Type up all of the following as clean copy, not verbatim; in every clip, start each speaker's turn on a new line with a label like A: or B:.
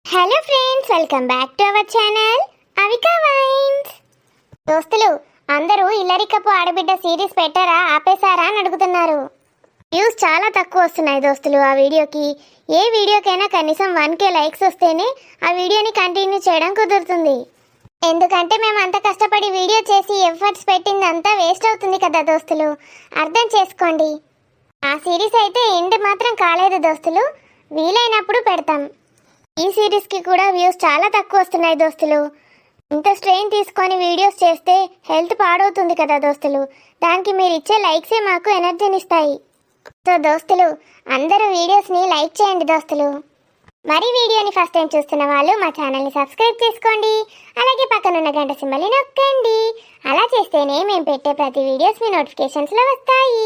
A: Hello friends, welcome back to our channel Avika wines. దోస్తులు అందరూ ఇల్లరికపు ఆడబిడ్డ సిరీస్ పెట్టారా, ఆపేశారా అని అడుగుతున్నారు. వ్యూస్ చాలా తక్కువ వస్తున్నాయి దోస్తులు ఆ వీడియోకి. ఏ వీడియోకైనా కనీసం 1K లైక్స్ వస్తేనే ఆ వీడియోని కంటిన్యూ చేయడం కుదురుతుంది. ఎందుకంటే మేము అంత కష్టపడి వీడియో చేసి ఎఫర్ట్స్ పెట్టింది అంతా వేస్ట్ అవుతుంది కదా దోస్తులు, అర్థం చేసుకోండి. ఆ సిరీస్ అయితే ఎండ్ మాత్రం కాలేదు దోస్తులు, వీలైనప్పుడు పెడతాం. ఈ సిరీస్కి కూడా వ్యూస్ చాలా తక్కువ వస్తున్నాయి దోస్తులు. ఇంత స్ట్రెయిన్ తీసుకొని వీడియోస్ చేస్తే హెల్త్ పాడవుతుంది కదా దోస్తులు, దానికి మీరు ఇచ్చే లైక్సే మాకు ఎనర్జీని ఇస్తాయి. సో దోస్తులు అందరూ వీడియోస్ని లైక్ చేయండి దోస్తులు. మరి వీడియోని ఫస్ట్ టైం చూస్తున్న వాళ్ళు మా ఛానల్ని సబ్స్క్రైబ్ చేసుకోండి, అలాగే పక్కనున్న గంట సింబల్ని నొక్కండి. అలా చేస్తేనే మేము పెట్టే ప్రతి వీడియోస్ మీ నోటిఫికేషన్స్లో వస్తాయి.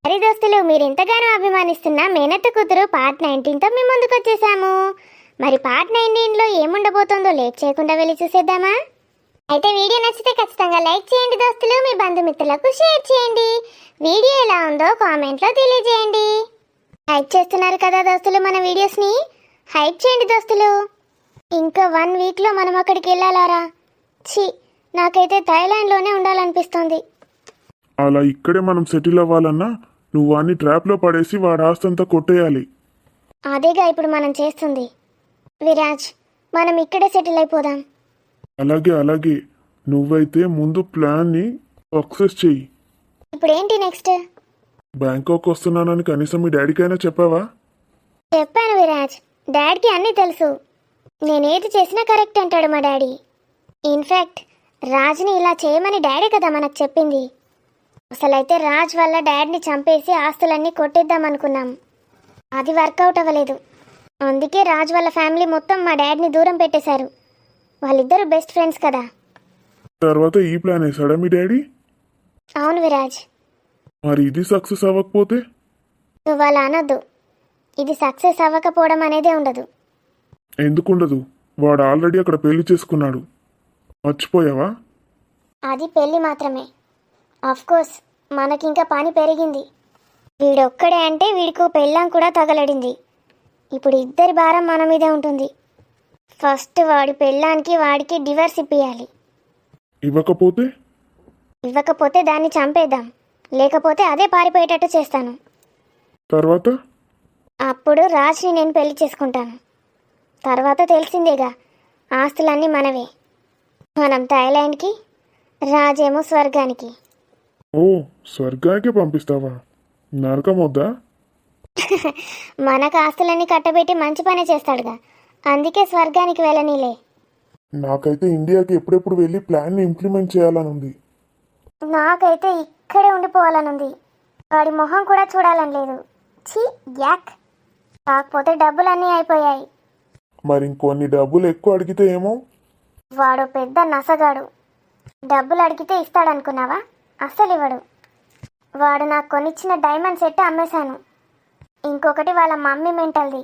A: మరి దోస్తులు మీరు ఎంతగానో అభిమానిస్తున్న మేనత్త కూతురు పార్ట్ 19తో మేము ముందుకు వచ్చేసాము. మరి పార్ట్ 19లో ఏముండబోతుందో లేట్ చేయకుండా వెళ్ళి చూసేద్దామా? అయితే వీడియో నచ్చితే ఖచ్చితంగా లైక్ చేయండి దోస్తులు, మీ బంధుమిత్రులకు షేర్ చేయండి. వీడియో ఎలా ఉందో కామెంట్లో తెలియజేయండి. హైప్ చేస్తున్నారు కదా దోస్తులు మన వీడియోస్ని, హైప్ చేయండి దోస్తులు. ఇంకా 1 వీక్లో మనం అక్కడికి వెళ్ళాలారా? నాకైతే థాయిలాండ్లోనే ఉండాలనిపిస్తుంది.
B: అలా ఇక్కడే మనం సెటిల్ అవ్వాలన్నా నువ్వు వాడిని ట్రాప్లో పడేసి వాడి ఆస్తంతా కొట్టేయాలి.
A: అదేగా ఇప్పుడు మనం చేస్తుంది. విరాజ్, మనం ఇక్కడే సెటిల్ అయిపోదాం.
B: అలాగే నువ్వైతే ముందు ప్లాన్ని సక్సెస్ చెయ్యి.
A: ఇప్పుడు ఏంటి నెక్స్ట్?
B: బ్యాంకాక్ వస్తున్నానని కనీసం మీ డాడీకైనా చెప్పావా?
A: చెప్పాను విరాజ్, డాడీకి అన్నీ తెలుసు. నేనేది చేసినా కరెక్ట్ అంటాడు మా డాడీ. ఇన్ఫ్యాక్ట్ రాజ్ని ఇలా చేయమని డాడీ కదా మనకు చెప్పింది. అసలైతే రాజ్ వల్ల డాడీని చంపేసి ఆస్తులన్నీ కొట్టేద్దాం అనుకున్నాం. అది వర్కౌట్ అవ్వలేదు. అందుకే రాజ్ వాళ్ళ ఫ్యామిలీ మొత్తం మా డాడీని దూరం పెట్టేశారు. వాళ్ళిద్దరూ బెస్ట్ ఫ్రెండ్స్ కదా.
B: తర్వాత ఈ ప్లాన్ వేసాడా మీ డాడీ?
A: అవును విరాజ్.
B: మరి ఇది సక్సెస్ అవ్వకపోతే?
A: నువ్వు అలా అనొద్దు. ఇది సక్సెస్ అవ్వకపోవడం అనేదే ఉండదు.
B: ఎందుకుండదు? వాడు ఆల్రెడీ అక్కడ పెళ్లి చేసుకున్నాడు, మర్చిపోయావా?
A: అది పెళ్ళి మాత్రమే. కోర్స్ మనకింకా పని పెరిగింది. వీడొక్కడే అంటే వీడికి పెళ్ళాం కూడా తగలడింది. ఇప్పుడు ఇద్దరి భారం మన మీదే ఉంటుంది. ఫస్ట్ వాడి పెళ్ళానికి వాడికి డివర్స్ ఇప్పియాలి. ఇవ్వకపోతే దాన్ని చంపేద్దాం, లేకపోతే అదే పారిపోయేటట్టు చేస్తాను.
B: తర్వాత
A: అప్పుడు రాజ్ని నేను పెళ్లి చేసుకుంటాను. తర్వాత తెలిసిందేగా, ఆస్తులన్నీ మనవే. మనం థాయిలాండ్కి, రాజేమో స్వర్గానికి.
B: ఓ, స్వర్గానికి పంపిస్తావా? నరకం వద్దా?
A: మనకు ఆస్తులన్నీ కట్టబెట్టి మంచి పనే చేస్తాడుగా, అందుకే స్వర్గానికి వెళ్ళనీలే.
B: నాకైతే ఇండియాకి ఎప్పుడెప్పుడు వెళ్ళి ప్లాన్ని ఇంప్లిమెంట్ చేయాలని ఉంది.
A: నాకైతే ఇక్కడే ఉండిపోవాలనుంది. వాడి మొహం కూడా చూడాలని లేదు. యాక్. కాకపోతే డబ్బులన్నీ అయిపోయాయి.
B: మరి ఇంకొన్ని డబ్బులు ఎక్కువ అడిగితే ఏమో?
A: వాడు పెద్ద నసగాడు. డబ్బులు అడిగితే ఇస్తాడనుకున్నావా? అస్సలు ఇవ్వడు. వాడు నాకు కొనిచ్చిన డైమండ్ సెట్ అమ్మేశాను. ఇంకొకటి వాళ్ళ మమ్మీ మెంటల్ది.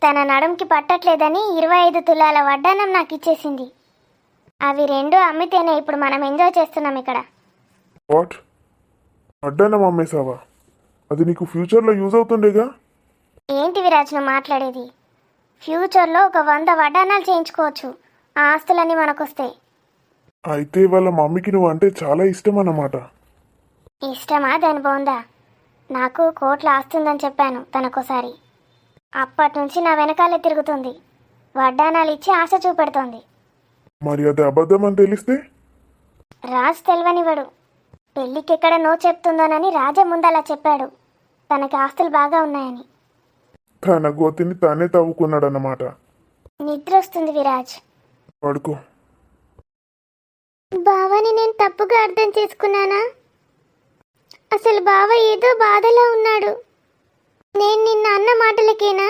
A: తన నడుంకి పట్టట్లేదని 25 తులాల వడ్డానం నాకు ఇచ్చేసింది. అవి 2 అమ్మితేనే ఇప్పుడు మనం ఎంజాయ్ చేస్తున్నాం ఇక్కడ.
B: వాట్? వడ్డానం అమ్మేశావా? అది నీకు ఫ్యూచర్లో యూజ్ అవుతుండేగా.
A: ఏంటి విరాజ్ నువ్వు మాట్లాడేది? ఫ్యూచర్లో ఒక 100 వడ్డానాలు చేయించుకోవచ్చు, ఆ ఆస్తులన్నీ మనకొస్తాయి.
B: అయితే వాళ్ళ మమ్మీకి నువ్వు అంటే చాలా ఇష్టం అన్నమాట.
A: ఇష్టమా దాని బాగుందా? నాకు కోట్ల ఆస్తుందని చెప్పాను తనకోసారి. అప్పటి నుంచి నా వెనకాలే తిరుగుతుంది. వడ్డానాలు ఇచ్చి ఆశ చూపెడుతోంది.
B: మరి అది అబద్ధం అని తెలిస్తే?
A: రాజ్ తెలివనివ్వడు. పెళ్ళికి ఎక్కడ నో చెప్తుందోనని రాజే ముందలా చెప్పాడు, తనకి ఆస్తులు బాగా ఉన్నాయని.
B: తన గోతిని తానే తవ్వుకున్నాడన్నమాట.
A: నిద్ర వస్తుంది విరాజ్.
B: పడుకో.
A: బావని నేను తప్పుగా అర్థం చేసుకున్నానా? అసలు బావ ఏదో బాధలో ఉన్నాడు. నేను నిన్న అన్న మాటలకేనా?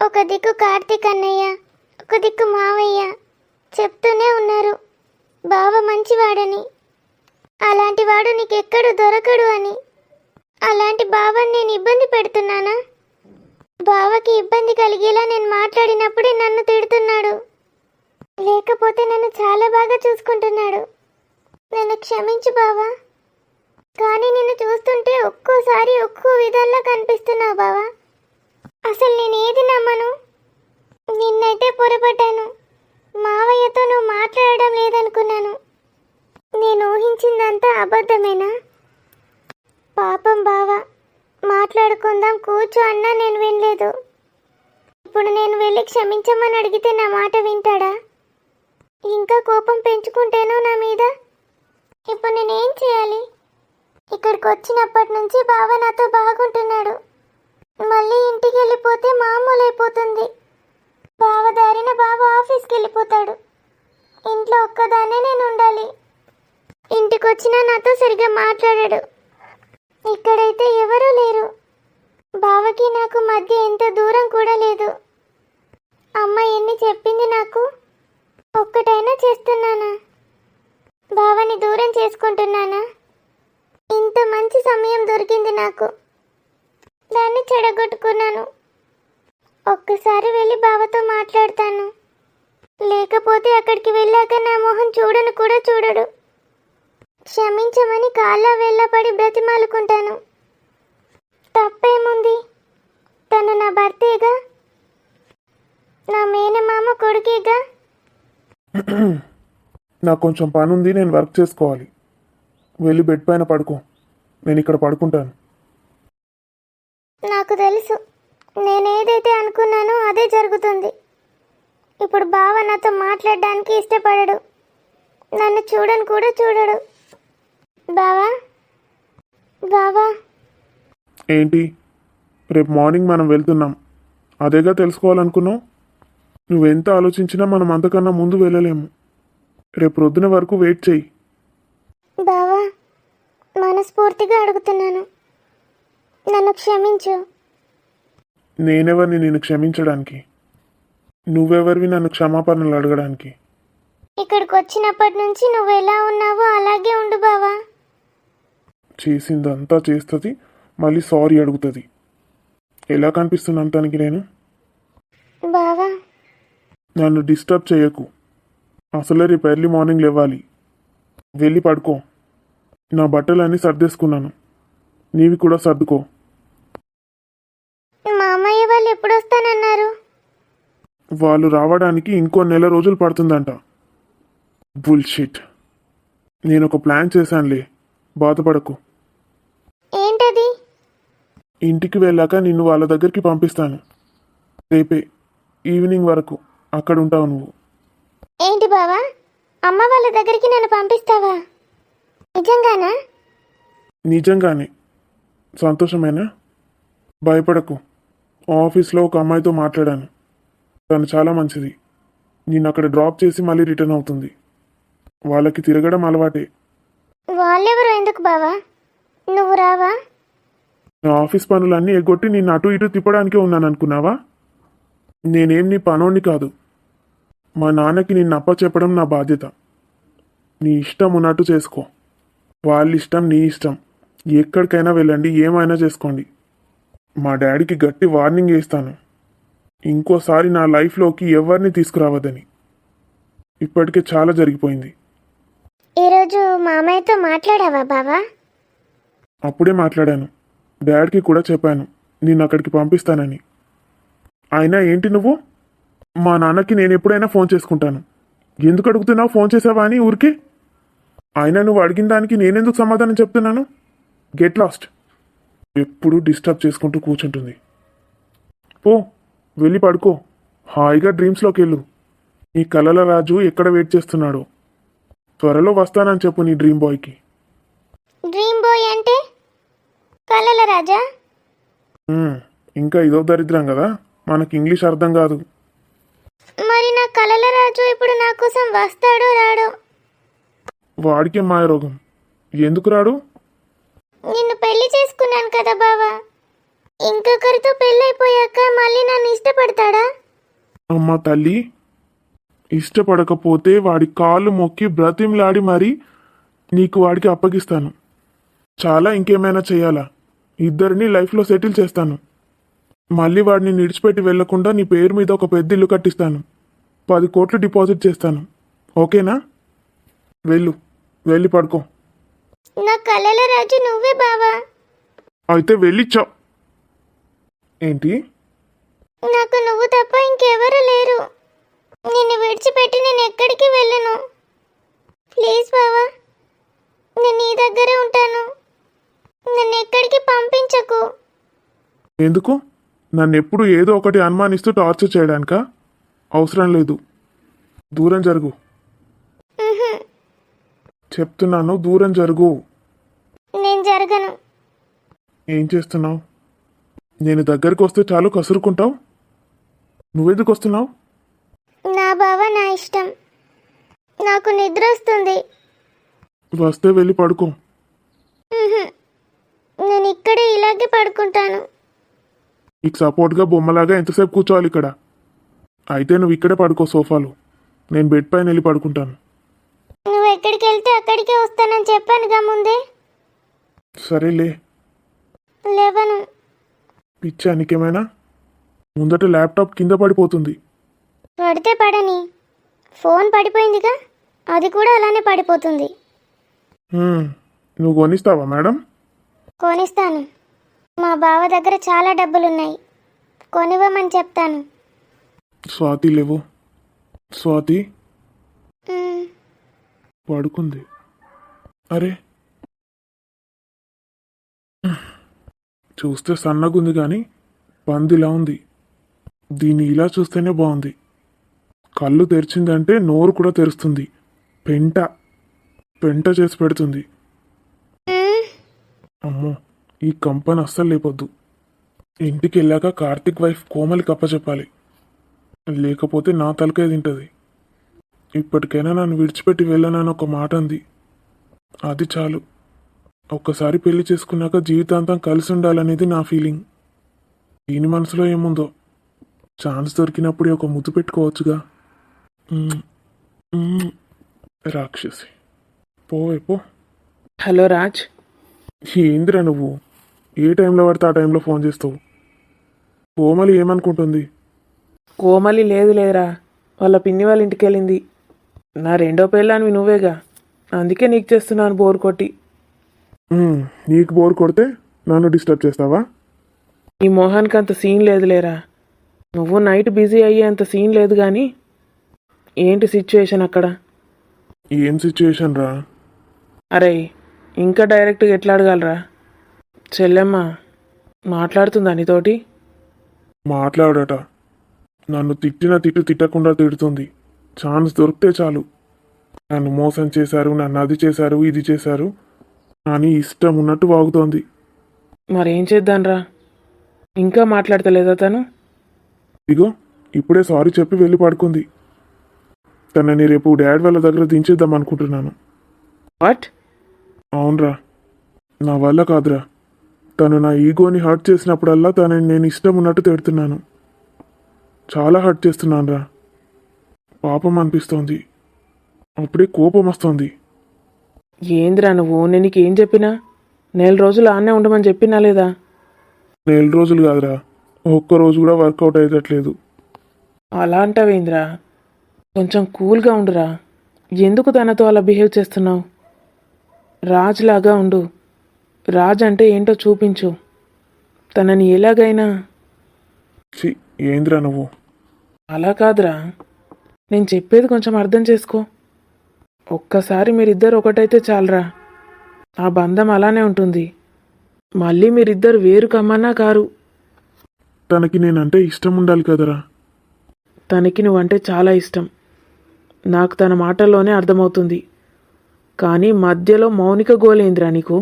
A: ఒక దిక్కు కార్తీక్ అన్నయ్య, ఒక దిక్కు మావయ్య చెప్తూనే ఉన్నారు బావ మంచివాడని. అలాంటి వాడు నీకెక్కడు దొరకడు అని. అలాంటి బావని నేను ఇబ్బంది పెడుతున్నానా? బావకి ఇబ్బంది కలిగేలా నేను మాట్లాడినప్పుడే నన్ను తిడుతున్నాడు, లేకపోతే నన్ను చాలా బాగా చూసుకుంటున్నాడు. నన్ను క్షమించు బావా. కానీ నిన్ను చూస్తుంటే ఒక్కోసారి ఒక్కో విధాల్లో కనిపిస్తున్నావు బావా. అసలు నేను ఏది నమ్మను? అబద్ధమేనా? పాపం బావా, మాట్లాడుకుందాం కూర్చో అన్నా నేను వినలేదు. ఇప్పుడు నేను వెళ్ళి క్షమించమని అడిగితే నా మాట వింటాడా? ఇంకా కోపం పెంచుకుంటేనో నా మీద. ఇప్పుడు నేనేం చేయాలి? ఇక్కడికి వచ్చినప్పటి నుంచి బావ నాతో బాగుంటున్నాడు. మళ్ళీ ఇంటికి వెళ్ళిపోతే మామూలు అయిపోతుంది. బావ దారిన బావ ఆఫీస్కి వెళ్ళిపోతాడు. ఇంట్లో ఒక్కదాన్నే నేను ఉండాలి. ఇంటికి వచ్చినా నాతో సరిగ్గా మాట్లాడాడు. ఇక్కడైతే ఎవరూ లేరు. బావకి నాకు మధ్య ఎంత దూరం కూడా లేదు. అమ్మ ఎన్ని చెప్పింది నాకు, ఒక్కటైనా చేస్తున్నానా? బావని దూరం చేసుకుంటున్నానా? ఇంత మంచి సమయం దొరికింది నాకు, దాన్ని చెడగొట్టుకున్నాను. ఒక్కసారి వెళ్ళి బావతో మాట్లాడతాను. లేకపోతే అక్కడికి వెళ్ళాక నా మొహం చూడను కూడా చూడడు. క్షమించమని కాళ్ళ వెళ్ళపడి బ్రతిమాలుకుంటాను. తప్పేముంది? తను నా భర్తేగా, నా మేనమామ కొడుకేగా.
B: నాకు కొంచెం పని ఉంది, నేను వర్క్ చేసుకోవాలి. వెళ్ళి బెడ్ పైన పడుకో, నేను ఇక్కడ పడుకుంటాను.
A: నాకు తెలుసు, నేనేదైతే అనుకున్నానో అదే జరుగుతుంది. ఇప్పుడు బావ నాతో మాట్లాడడానికి ఇష్టపడడు. నన్ను చూడను కూడా చూడడు. బావా, బావా.
B: ఏంటి? రేపు మార్నింగ్ మనం వెళ్తున్నాం, అదేగా తెలుసుకోవాలనుకున్నావు? నువ్వెంత ఆలోచించినా మనం అంతకన్నా ముందు వెళ్ళలేము. రేపు ప్రొద్దున వరకు వెయిట్ చెయ్యి.
A: బావా, మనస్ఫూర్తిగా అడుగుతున్నాను, నన్ను క్షమించు.
B: నేనెవరిని నిన్ను క్షమించడానికి? నువ్వెవరివి నన్ను క్షమాపణలు అడగడానికి?
A: ఇక్కడికి వచ్చినప్పటి నుంచి నువ్వు ఎలా ఉన్నావో అలాగే ఉండు బావా.
B: చేసిందంతా చేస్తుంది, మళ్ళీ సారీ అడుగుతుంది. ఎలా కనిపిస్తున్నాను తనకి నేను?
A: బావా,
B: నన్ను డిస్టర్బ్ చేయకు. అసలే రేపు ఎర్లీ మార్నింగ్ లేవాలి. వెళ్ళి పడుకో. నా బట్టలన్నీ సర్దేసుకున్నాను, నీవి కూడా సర్దుకో.
A: మా అమ్మయ్య వాళ్ళు ఎప్పుడు వస్తానన్నారు?
B: వాళ్ళు రావడానికి ఇంకో నెల రోజులు పడుతుందంట. బుల్షిట్. నేను ఒక ప్లాన్ చేశానులే, బాధపడకు.
A: ఏంటది?
B: ఇంటికి వెళ్ళాక నిన్ను వాళ్ళ దగ్గరికి పంపిస్తాను. రేపే ఈవినింగ్ వరకు అక్కడ ఉంటావు నువ్వు.
A: ఏంటి బావా, అమ్మ వాళ్ళ దగ్గరికి నన్ను పంపిస్తావా? నిజంగానా?
B: నిజంగానే. సంతోషమేనా? భయపడకు. ఆఫీస్లో ఒక అమ్మాయితో మాట్లాడాను, తను చాలా మంచిది. నిన్ను అక్కడ డ్రాప్ చేసి మళ్ళీ రిటర్న్ అవుతుంది. వాళ్ళకి తిరగడం అలవాటే.
A: వాళ్ళెవరు? ఎందుకు బావా? నువ్వు రావా?
B: నా ఆఫీస్ పనులన్నీ ఎగ్గొట్టి నిన్ను అటు ఇటు తిప్పడానికే ఉన్నాను అనుకున్నావా? నేనేం నీ పనోడిని కాదు. మా నాన్నకి నిన్ను అప్పచెప్పడం నా బాధ్యత. నీ ఇష్టం ఉన్నట్టు చేసుకో. వాళ్ళ ఇష్టం నీ ఇష్టం. ఎక్కడికైనా వెళ్ళండి, ఏమైనా చేసుకోండి. మా డాడీకి గట్టి వార్నింగ్ ఇస్తాను, ఇంకోసారి నా లైఫ్లోకి ఎవరిని తీసుకురావద్దని. ఇప్పటికే చాలా జరిగిపోయింది.
A: ఈరోజు మామయ్యతో మాట్లాడావా బావా?
B: అప్పుడే మాట్లాడాను. డాడీకి కూడా చెప్పాను నిన్ను అక్కడికి పంపిస్తానని. అయినా ఏంటి నువ్వు? మా నాన్నకి నేను ఎప్పుడైనా ఫోన్ చేసుకుంటాను. ఎందుకు అడుగుతున్నావు ఫోన్ చేసావా అని ఊరికే? అయినా నువ్వు అడిగిన దానికి నేనెందుకు సమాధానం చెప్తున్నాను? Get lost. ఎప్పుడు డిస్టర్బ్ చేసుకుంటూ కూర్చుంటుంది. పో, వెళ్ళి పడుకో. హాయిగా డ్రీమ్స్లోకి వెళ్ళు. నీ కలల రాజు ఎక్కడ వెయిట్ చేస్తున్నాడో. త్వరలో వస్తానని చెప్పు నీ డ్రీమ్ బాయ్కి.
A: డ్రీమ్ బాయ్ అంటే కలల రాజా?
B: ఇంకా ఇదో దరిద్రం కదా, మనకి ఇంగ్లీష్ అర్థం కాదు.
A: మరి నా కలల రాజు ఇప్పుడు నా కోసం వస్తాడో రాడో?
B: వాడికే మాయరోగం. ఎందుకు రాడు?
A: నిన్ను పెళ్లి చేసుకున్నాను కదా బావా, ఇంకొకరితో పెళ్ళైపోయాక మళ్ళీ నన్ను ఇష్టపడతాడా?
B: అమ్మ తల్లి, ఇష్టపడకపోతే వాడి కాళ్ళు మొక్కి బ్రతిమ్లాడి మరీ నీకు వాడికి అప్పగిస్తాను. చాలా ఇంకేమైనా చేయాలా? ఇద్దరిని లైఫ్లో సెటిల్ చేస్తాను. మళ్ళీ వాడిని విడిచిపెట్టి వెళ్లకుండా నీ పేరు మీద ఒక పెద్ద ఇల్లు కట్టిస్తాను. 10 కోట్లు డిపాజిట్ చేస్తాను. ఓకేనా? వెళ్ళి పడుకో.
A: నా కలల రాజు నువ్వే బావా.
B: అయితే వెళ్ళిచ్చా. ఏంటి?
A: నాకు నువ్వు తప్ప ఇంకెవరు లేరు. నిన్ను విడిచిపెట్టి నేను ఎక్కడికి వెళ్ళను. ప్లీజ్ బావా, నేను నీ దగ్గరే ఉంటాను. నన్ను ఎక్కడికి పంపించకు.
B: ఎందుకు? నన్ను ఎప్పుడు ఏదో ఒకటి అనుమానిస్తూ టార్చర్ చేయడానికా? అవసరం లేదు. దూరం జరుగు.
A: ఉహుం,
B: చెప్తున్నాను, దూరం జరుగు.
A: నేను జరగను.
B: ఏం చేస్తున్నావు? నేను దగ్గరికి వస్తే చాలు కసురుకుంటావు. నువ్వెందుకు వస్తున్నావు?
A: నా బావ నా ఇష్టం. నాకు నిద్ర వస్తుంది.
B: వస్తే వెళ్ళి పడుకో.
A: ఉహుం, నేను ఇక్కడే ఇలాగే పడుకుంటాను.
B: నీకు సపోర్ట్గా బొమ్మలాగా ఎంతసేపు కూర్చోవాలి ఇక్కడ? అయితే నువ్వు ఇక్కడే పడుకో సోఫాలో. నేను బెడ్ పైన వెళ్ళి పడుకుంటాను.
A: నువ్వు ఎక్కడికి వెళ్తే అక్కడికే వస్తానని చెప్పానుగా ముందే.
B: సరేలే.
A: లేవను.
B: పిచ్చా నీకేమైనా? ముందట ల్యాప్టాప్ కింద పడిపోతుంది.
A: పడితే పడని. ఫోన్ పడిపోయిందిగా, అది కూడా అలానే పడిపోతుంది.
B: నువ్వు కొనిస్తావా మేడం?
A: కొనిస్తాను. మా బావ దగ్గర చాలా డబ్బులున్నాయి. కొనివ్వమని చెప్తాను.
B: స్వాతి లేవు. స్వాతి
A: మ్,
B: పడుకుంది. అరే, చూస్తే సన్నగుంది కానీ పందిలా ఉంది. దీన్ని ఇలా చూస్తేనే బాగుంది. కళ్ళు తెరిచిందంటే నోరు కూడా తెరుస్తుంది. పెంట పెంట చేసి పెడుతుంది.
A: మ్,
B: అమ్మో, ఈ కంపెనీ అస్సలు లేపొద్దు. ఇంటికి వెళ్ళాక కార్తిక్ వైఫ్ కోమలికి అప్పచెప్పాలి. లేకపోతే నా తలకే తింటది. ఇప్పటికైనా నన్ను విడిచిపెట్టి వెళ్ళనని ఒక మాట అంది. అది చాలు. ఒక్కసారి పెళ్లి చేసుకున్నాక జీవితాంతం కలిసి ఉండాలనేది నా ఫీలింగ్. దీని మనసులో ఏముందో ఛాన్స్ దొరికినప్పుడే ఒక ముద్దు పెట్టుకోవచ్చుగా. మ్మ్. మ్మ్. రాక్షసి, పోవే పో.
C: హలో రాజ్.
B: ఏందిరా నువ్వు ఏ టైంలో పడితే ఆ టైంలో ఫోన్ చేస్తావు? కోమలి ఏమనుకుంటుంది?
C: కోమలి లేదురా, వాళ్ళ పిన్ని వాళ్ళ ఇంటికి వెళ్ళింది. నా రెండో పెళ్ళానివి నువ్వేగా, అందుకే నీకు చేస్తున్నాను బోర్ కొట్టి.
B: నీకు బోర్ కొడితే నన్ను డిస్టర్బ్ చేస్తావా?
C: ఈ మొహానికి అంత సీన్ లేదులేరా. నువ్వు నైట్ బిజీ అయ్యే అంత సీన్ లేదు కానీ ఏంటి సిచ్యువేషన్ అక్కడ?
B: ఏం సిచ్యుయేషన్ రా?
C: అరే, ఇంకా డైరెక్ట్గా ఎట్లా అడగాలరా? చెల్లెమ్మ మాట్లాడుతుందా నీతోటి?
B: మాట్లాడట. నన్ను తిట్టిన తిట్టకుండా తిడుతుంది. ఛాన్స్ దొరికితే చాలు నన్ను మోసం చేశారు, నన్ను అది చేశారు, ఇది చేశారు అని ఇష్టం ఉన్నట్టు వాగుతోంది.
C: మరేం చేద్దాన్రా? ఇంకా మాట్లాడతలేదా తను?
B: ఇగో ఇప్పుడే సారీ చెప్పి వెళ్ళి పడుకుంది. తనని రేపు డాడ్ వాళ్ళ దగ్గర దించేద్దాం అనుకుంటున్నాను.
C: వాట్?
B: అవునరా, నా వల్ల కాదురా. తను నా ఈగోని హర్ట్ చేసినప్పుడల్లా తనని నేను ఇష్టం ఉన్నట్టు తిడుతున్నాను. చాలా హర్ట్ చేస్తున్నాను రా. పాపం అనిపిస్తోంది. అప్పుడే కోపం వస్తోంది.
C: ఏందిరా నువ్వు? నేను నీకేం చెప్పినా? 4 రోజులు ఆన్నే ఉండమని చెప్పినా లేదా?
B: 4 రోజులు కాదురా, ఒక్క రోజు కూడా వర్కౌట్ అయ్యేటట్లేదు.
C: అలా అంటావేంద్రా? కొంచెం కూల్గా ఉండురా. ఎందుకు తనతో అలా బిహేవ్ చేస్తున్నావు? రాజ్ లాగా ఉండు. రాజ్ అంటే ఏంటో చూపించు. తనని ఎలాగైనా.
B: ఛీ, ఏంద్రా నువ్వు?
C: అలా కాదురా, నేను చెప్పేది కొంచెం అర్థం చేసుకో. ఒక్కసారి మీరిద్దరు ఒకటైతే చాలరా. ఆ బంధం అలానే ఉంటుంది. మళ్ళీ మీరిద్దరు వేరు కమ్మన్నా కారు.
B: తనకి నేనంటే ఇష్టం ఉండాలి కదరా.
C: తనకి నువ్వంటే చాలా ఇష్టం. నాకు తన మాటల్లోనే అర్థమవుతుంది. కానీ మధ్యలో మౌనిక గోలేంద్రా నీకు?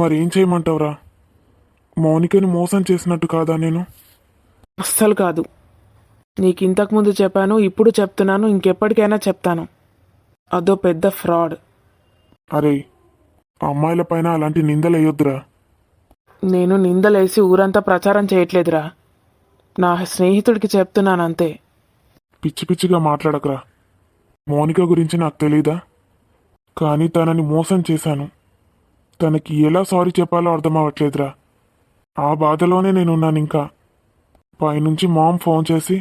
B: మరేం చేయమంటావురా? మౌనికని మోసం చేసినట్టు కాదా నేను?
C: అస్సలు కాదు. నీకు ఇంతకుముందు చెప్పాను, ఇప్పుడు చెప్తున్నాను, ఇంకెప్పటికైనా చెప్తాను. అదో పెద్ద ఫ్రాడ్.
B: అరే, అమ్మాయిల పైన అలాంటి నిందలు వేయొద్దురా.
C: నేను నిందలేసి ఊరంతా ప్రచారం చేయట్లేదురా. నా స్నేహితుడికి చెప్తున్నాను అంతే.
B: పిచ్చి పిచ్చిగా మాట్లాడకరా. మౌనిక గురించి నాకు తెలీదా? కానీ తనని మోసం చేశాను. తనకి ఎలా సారీ చెప్పాలో అర్థం అవ్వట్లేదురా. ఆ బాధలోనే నేనున్నాను. ఇంకా పైనుంచి మామ్ ఫోన్ చేసి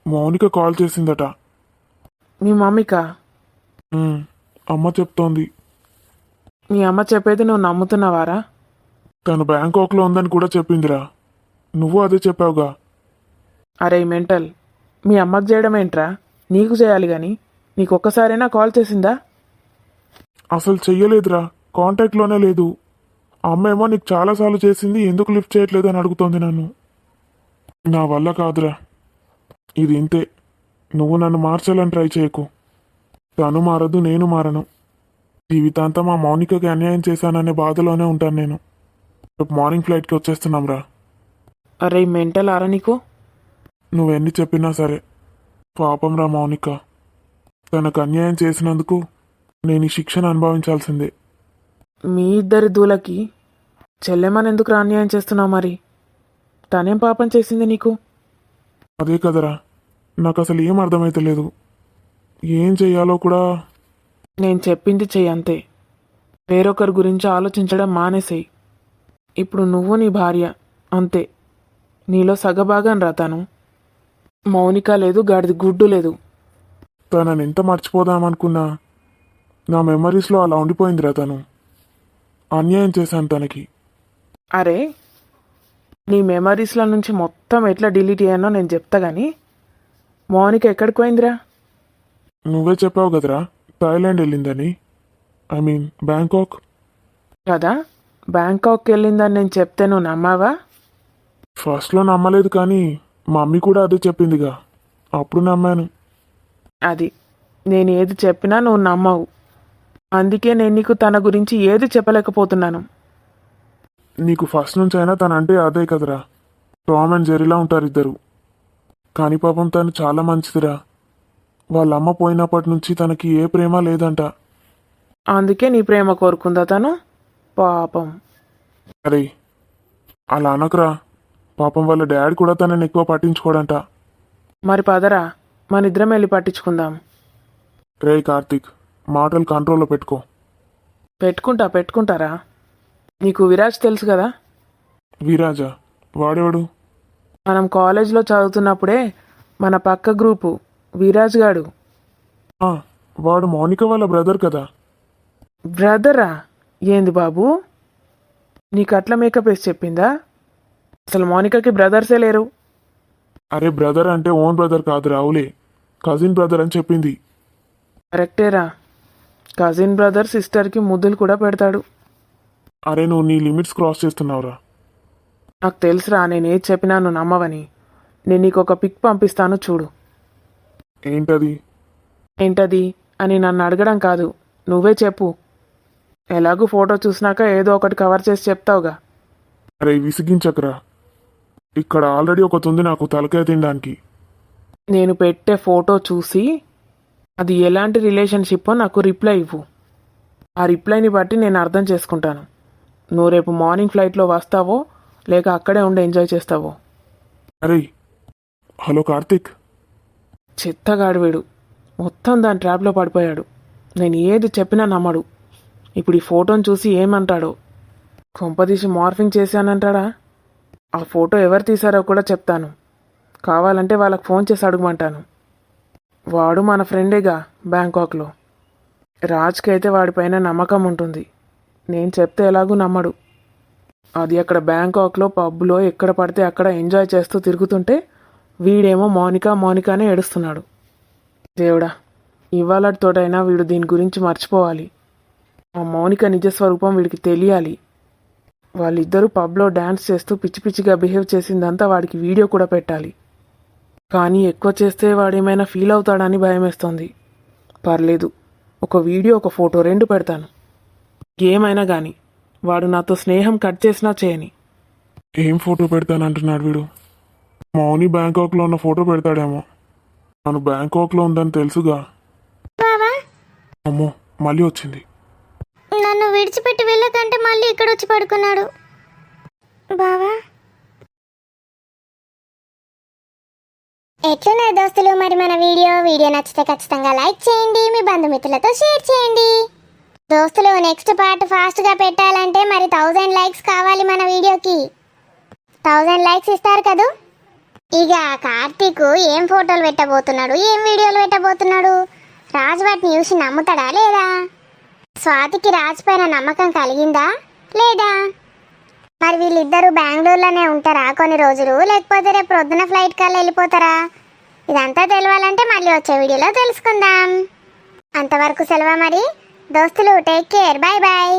B: మౌనిక కాల్ చేసిందట.
C: మీ మమ్మీకా?
B: అమ్మ చెప్తోంది.
C: మీ అమ్మ చెప్పేది నువ్వు నమ్ముతున్నావారా?
B: తను బ్యాంకాక్లో ఉందని కూడా చెప్పిందిరా. నువ్వు అదే చెప్పావుగా.
C: అరే మెంటల్, మీ అమ్మకు చేయడం ఏంట్రా? నీకు చేయాలి కానీ నీకు ఒక్కసారైనా కాల్ చేసిందా?
B: అసలు చెయ్యలేదురా, కాంటాక్ట్లోనే లేదు. ఆ అమ్మ నీకు చాలాసార్లు చేసింది, ఎందుకు లిఫ్ట్ చేయట్లేదు అని అడుగుతోంది నన్ను. నా వల్ల కాదురా, ఇది ఇంతే. నువ్వు నన్ను మార్చాలని ట్రై చేయకు. తను మారదు, నేను మారను. జీవితాంతం ఆ మౌనికకి అన్యాయం చేశాననే బాధలోనే ఉంటాను నేను. రేపు మార్నింగ్ ఫ్లైట్కి వచ్చేస్తున్నాం రా.
C: అరే మెంటల్ ఆరా నీకు?
B: నువ్వెన్ని చెప్పినా సరే, పాపం రా మౌనిక. తనకు అన్యాయం చేసినందుకు నేను ఈ శిక్షను అనుభవించాల్సిందే.
C: మీ ఇద్దరి దూలకి చెల్లెమని ఎందుకు అన్యాయం చేస్తున్నావు మరి? తనేం పాపం చేసింది నీకు?
B: అదే కదరా, నాకు అసలు ఏం అర్థమైతలేదు. ఏం చెయ్యాలో కూడా.
C: నేను చెప్పింది చెయ్యి అంతే. వేరొకరి గురించి ఆలోచించడం మానేసేయి. ఇప్పుడు నువ్వు నీ భార్య అంతే. నీలో సగభాగం రా తను. మౌనిక లేదు, గాడిది గుడ్డు లేదు.
B: తనని ఎంత మర్చిపోదామనుకున్నా నా మెమరీస్లో అలా ఉండిపోయిందిరా తను. అన్యాయం చేశాను తనకి.
C: అరే నీ మెమరీస్ల నుంచి మొత్తం ఎట్లా డిలీట్ అయ్యానో నేను చెప్తా గానీ మౌనిక ఎక్కడికి పోయిందిరా?
B: నువ్వే చెప్పావు కదరా థాయిలాండ్ వెళ్ళిందని. I mean Bangkok.
C: కదా, బ్యాంకాక్కి వెళ్ళిందని నేను చెప్తే నువ్వు నమ్మావా?
B: ఫస్ట్లో నమ్మలేదు, కానీ మా మమ్మీ కూడా అదే చెప్పిందిగా, అప్పుడు నమ్మాను.
C: అది నేను ఏది చెప్పినా నువ్వు నమ్మవు. అందుకే నేను నీకు తన గురించి ఏది చెప్పలేకపోతున్నాను.
B: నీకు ఫస్ట్ నుంచి అయినా తనంటే అదే కదరా, టామ్ అండ్ జెర్రీలా ఉంటారు ఇద్దరు. కానీ పాపం తను చాలా మంచిదిరా. వాళ్ళ అమ్మ పోయినప్పటి నుంచి తనకి ఏ ప్రేమ లేదంట.
C: అందుకే నీ ప్రేమ కోరుకుందా తను? పాపం.
B: అరే అలా అనకురా. పాపం వాళ్ళ డాడీ కూడా తనని ఎక్కువ పట్టించుకోడంట.
C: మరి పదరా, మన ఇద్దరం వెళ్ళి పట్టించుకుందాం.
B: రే కార్తీక్, మాటలు కంట్రోల్లో పెట్టుకో.
C: పెట్టుకుంటారా? నీకు విరాజ్ తెలుసు కదా?
B: వీరాజా? వాడేవాడు?
C: మనం కాలేజ్లో చదువుతున్నప్పుడే మన పక్క గ్రూపు విరాజ్ గాడు.
B: ఆ, వాడు మౌనిక వాళ్ళ బ్రదర్ కదా.
C: బ్రదరా? ఏంది బాబు, నీకు అట్లా మేకప్ వేసి చెప్పిందా? అసలు మౌనికకి బ్రదర్సే లేరు.
B: అరే బ్రదర్ అంటే ఓన్ బ్రదర్ కాదు రావులే, కజిన్ బ్రదర్ అని చెప్పింది.
C: కరెక్టేరా, కజిన్ బ్రదర్ సిస్టర్కి ముద్దులు కూడా పెడతాడు.
B: అరే నువ్వు నీ లిమిట్స్ క్రాస్ చేస్తున్నావురా.
C: నాకు తెలుసురా, నేను ఏది చెప్పినా నువ్వు నమ్మవని. నేను నీకు ఒక పిక్ పంపిస్తాను చూడు. ఏంటది అని నన్ను అడగడం కాదు, నువ్వే చెప్పు. ఎలాగూ ఫోటో చూసినాక ఏదో ఒకటి కవర్ చేసి చెప్తావుగా.
B: అరే విసిగించకరా, ఇక్కడ ఆల్రెడీ ఒకటి ఉంది నాకు తలకాయ తినడానికి.
C: నేను పెట్టే ఫోటో చూసి అది ఎలాంటి రిలేషన్షిప్పో నాకు రిప్లై ఇవ్వు. ఆ రిప్లైని బట్టి నేను అర్థం చేసుకుంటాను నువ్వు రేపు మార్నింగ్ ఫ్లైట్లో వస్తావో లేక అక్కడే ఉండి ఎంజాయ్ చేస్తావో.
B: అరే హలో కార్తీక్.
C: చెత్తగాడు వీడు, మొత్తం దాని ట్రాప్లో పడిపోయాడు. నేను ఏది చెప్పినా నమ్మడు. ఇప్పుడు ఈ ఫోటోని చూసి ఏమంటాడో. కొంపదీసి మార్ఫింగ్ చేశానంటాడా? ఆ ఫోటో ఎవరు తీశారో కూడా చెప్తాను. కావాలంటే వాళ్ళకి ఫోన్ చేసి అడగమంటాను. వాడు మన ఫ్రెండేగా బ్యాంకాక్లో. రాజ్కి అయితే వాడిపైన నమ్మకం ఉంటుంది. నేను చెప్తే ఎలాగూ నమ్మడు. అది అక్కడ బ్యాంకాక్లో పబ్లో ఎక్కడ పడితే అక్కడ ఎంజాయ్ చేస్తూ తిరుగుతుంటే వీడేమో మౌనికానే ఏడుస్తున్నాడు. దేవుడా, ఇవాళతోటైనా వీడు దీని గురించి మర్చిపోవాలి. ఆ మౌనిక నిజస్వరూపం వీడికి తెలియాలి. వాళ్ళిద్దరూ పబ్లో డ్యాన్స్ చేస్తూ పిచ్చి పిచ్చిగా బిహేవ్ చేసిందంతా వాడికి వీడియో కూడా పెట్టాలి. కానీ ఎక్కువ చేస్తే వాడేమైనా ఫీల్ అవుతాడని భయమేస్తోంది. పర్లేదు, ఒక వీడియో ఒక ఫోటో 2 పెడతాను. ఏమైనా కానీ వాడు నాతో స్నేహం కట్ చేసినా చేయని.
B: ఏం ఫోటో పెడతానంటున్నాడు వీడు? మౌని బ్యాంకాక్లో ఉన్న ఫోటో పెడతాడేమో. తను బ్యాంకాక్లో ఉందని తెలుసుగా.
A: బావా,
B: అమ్మో మళ్ళీ వచ్చింది.
A: నన్ను విడిచిపెట్టి వెళ్ళకంటే మళ్ళీ ఇక్కడ వచ్చి పడుకున్నాడు. బావా, ఎట్లున్నారు దోస్తులు? మరి మన వీడియో నచ్చితే ఖచ్చితంగా లైక్ చేయండి, మీ బంధుమిత్రులతో షేర్ చేయండి. దోస్తులు, నెక్స్ట్ పార్ట్ ఫాస్ట్గా పెట్టాలంటే మరి 1000 లైక్స్ కావాలి మన వీడియోకి. 1000 లైక్స్ ఇస్తారు కదూ. ఇక కార్తీక్ ఏం ఫోటోలు పెట్టబోతున్నాడు, ఏం వీడియోలు పెట్టబోతున్నాడు? రాజు వాటిని చూసి నమ్ముతాడా లేదా? స్వాతికి రాజు పైన నమ్మకం కలిగిందా లేదా? మరి వీళ్ళిద్దరూ బెంగళూరులోనే ఉంటారా కొన్ని రోజులు, లేకపోతే రేపు ప్రొద్దున ఫ్లైట్ కల్లా వెళ్ళిపోతారా? ఇదంతా తెలియాలంటే మళ్ళీ వచ్చే వీడియోలో తెలుసుకుందాం. అంతవరకు సెలవు మరి. దోస్తులు టేక్ కేర్, బాయ్ బాయ్.